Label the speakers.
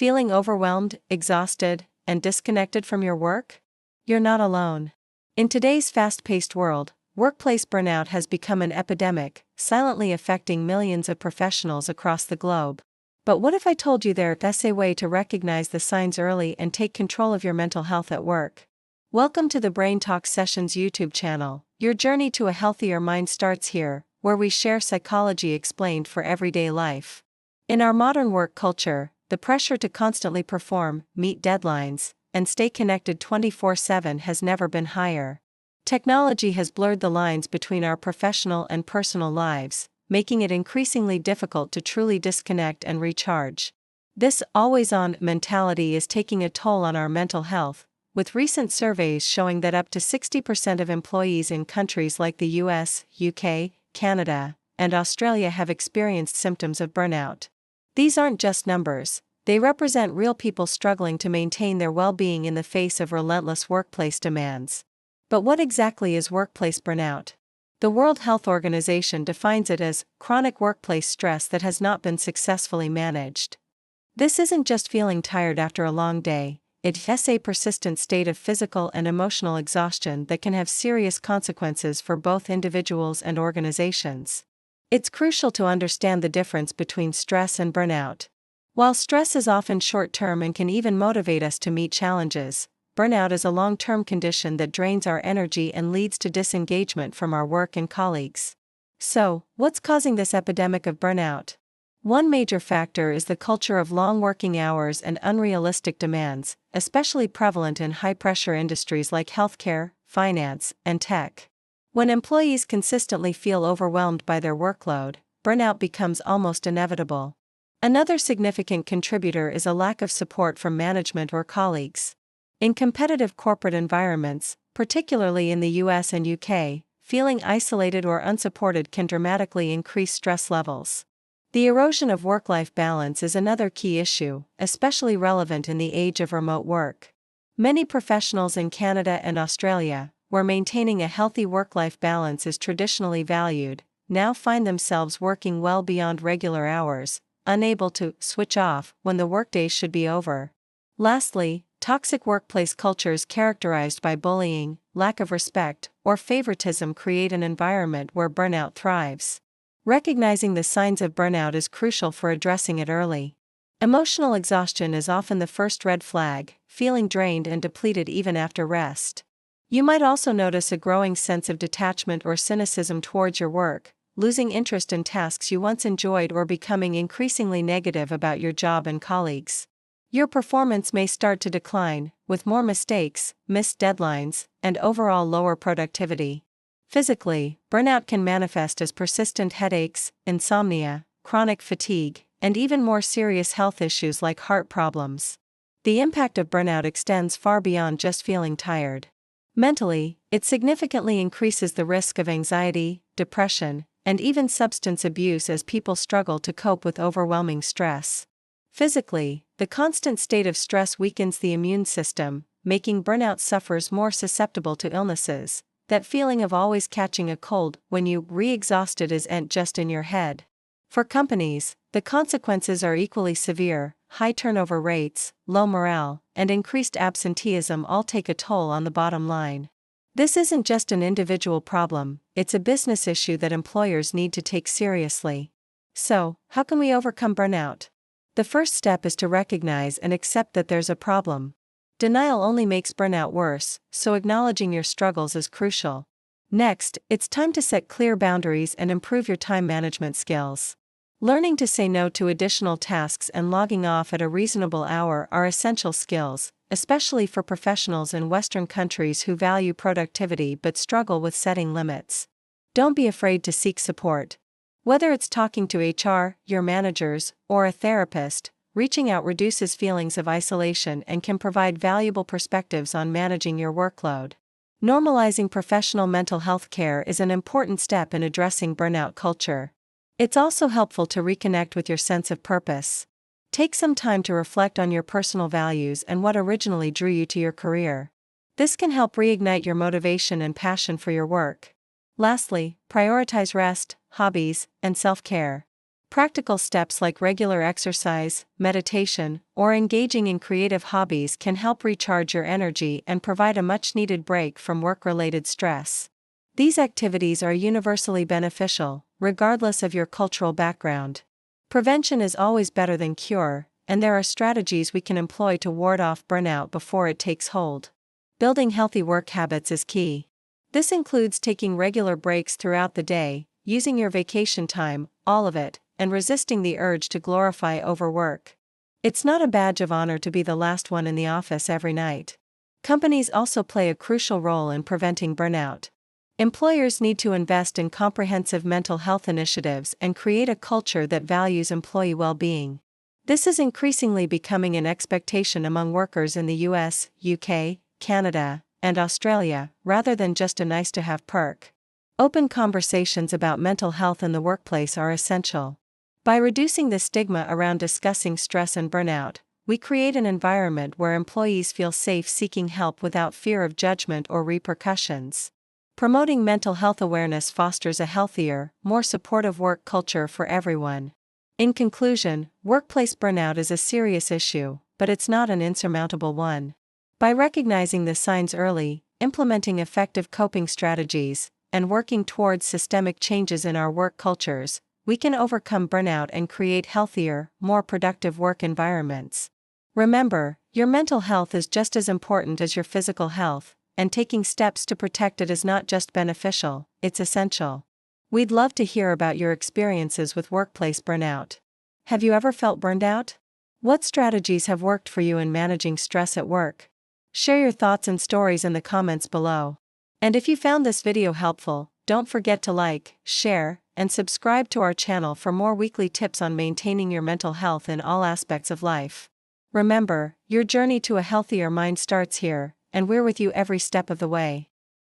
Speaker 1: Feeling overwhelmed, exhausted, and disconnected from your work? You're not alone. In today's fast-paced world, workplace burnout has become an epidemic, silently affecting millions of professionals across the globe. But what if I told you there's a way to recognize the signs early and take control of your mental health at work? Welcome to the Brain Talk Sessions YouTube channel. Your journey to a healthier mind starts here, where we share psychology explained for everyday life. In our modern work culture, the pressure to constantly perform, meet deadlines, and stay connected 24/7 has never been higher. Technology has blurred the lines between our professional and personal lives, making it increasingly difficult to truly disconnect and recharge. This always-on mentality is taking a toll on our mental health, with recent surveys showing that up to 60% of employees in countries like the US, UK, Canada, and Australia have experienced symptoms of burnout. These aren't just numbers, they represent real people struggling to maintain their well-being in the face of relentless workplace demands. But what exactly is workplace burnout? The World Health Organization defines it as chronic workplace stress that has not been successfully managed. This isn't just feeling tired after a long day, it's a persistent state of physical and emotional exhaustion that can have serious consequences for both individuals and organizations. It's crucial to understand the difference between stress and burnout. While stress is often short-term and can even motivate us to meet challenges, burnout is a long-term condition that drains our energy and leads to disengagement from our work and colleagues. So, what's causing this epidemic of burnout? One major factor is the culture of long working hours and unrealistic demands, especially prevalent in high-pressure industries like healthcare, finance, and tech. When employees consistently feel overwhelmed by their workload, burnout becomes almost inevitable. Another significant contributor is a lack of support from management or colleagues. In competitive corporate environments, particularly in the US and UK, feeling isolated or unsupported can dramatically increase stress levels. The erosion of work-life balance is another key issue, especially relevant in the age of remote work. Many professionals in Canada and Australia, where maintaining a healthy work-life balance is traditionally valued, now find themselves working well beyond regular hours, unable to switch off when the workday should be over. Lastly, toxic workplace cultures characterized by bullying, lack of respect, or favoritism create an environment where burnout thrives. Recognizing the signs of burnout is crucial for addressing it early. Emotional exhaustion is often the first red flag, feeling drained and depleted even after rest. You might also notice a growing sense of detachment or cynicism towards your work, losing interest in tasks you once enjoyed or becoming increasingly negative about your job and colleagues. Your performance may start to decline, with more mistakes, missed deadlines, and overall lower productivity. Physically, burnout can manifest as persistent headaches, insomnia, chronic fatigue, and even more serious health issues like heart problems. The impact of burnout extends far beyond just feeling tired. Mentally, it significantly increases the risk of anxiety, depression, and even substance abuse as people struggle to cope with overwhelming stress. Physically, the constant state of stress weakens the immune system, making burnout sufferers more susceptible to illnesses. That feeling of always catching a cold when you're exhausted isn't just in your head. For companies, the consequences are equally severe. High turnover rates, low morale, and increased absenteeism all take a toll on the bottom line. This isn't just an individual problem, it's a business issue that employers need to take seriously. So, how can we overcome burnout? The first step is to recognize and accept that there's a problem. Denial only makes burnout worse, so acknowledging your struggles is crucial. Next, it's time to set clear boundaries and improve your time management skills. Learning to say no to additional tasks and logging off at a reasonable hour are essential skills, especially for professionals in Western countries who value productivity but struggle with setting limits. Don't be afraid to seek support. Whether it's talking to HR, your managers, or a therapist, reaching out reduces feelings of isolation and can provide valuable perspectives on managing your workload. Normalizing professional mental health care is an important step in addressing burnout culture. It's also helpful to reconnect with your sense of purpose. Take some time to reflect on your personal values and what originally drew you to your career. This can help reignite your motivation and passion for your work. Lastly, prioritize rest, hobbies, and self-care. Practical steps like regular exercise, meditation, or engaging in creative hobbies can help recharge your energy and provide a much-needed break from work-related stress. These activities are universally beneficial, regardless of your cultural background. Prevention is always better than cure, and there are strategies we can employ to ward off burnout before it takes hold. Building healthy work habits is key. This includes taking regular breaks throughout the day, using your vacation time, all of it, and resisting the urge to glorify overwork. It's not a badge of honor to be the last one in the office every night. Companies also play a crucial role in preventing burnout. Employers need to invest in comprehensive mental health initiatives and create a culture that values employee well-being. This is increasingly becoming an expectation among workers in the US, UK, Canada, and Australia, rather than just a nice-to-have perk. Open conversations about mental health in the workplace are essential. By reducing the stigma around discussing stress and burnout, we create an environment where employees feel safe seeking help without fear of judgment or repercussions. Promoting mental health awareness fosters a healthier, more supportive work culture for everyone. In conclusion, workplace burnout is a serious issue, but it's not an insurmountable one. By recognizing the signs early, implementing effective coping strategies, and working towards systemic changes in our work cultures, we can overcome burnout and create healthier, more productive work environments. Remember, your mental health is just as important as your physical health, and taking steps to protect it is not just beneficial, it's essential. We'd love to hear about your experiences with workplace burnout. Have you ever felt burned out? What strategies have worked for you in managing stress at work? Share your thoughts and stories in the comments below. And if you found this video helpful, don't forget to like, share, and subscribe to our channel for more weekly tips on maintaining your mental health in all aspects of life. Remember, your journey to a healthier mind starts here, and we're with you every step of the way.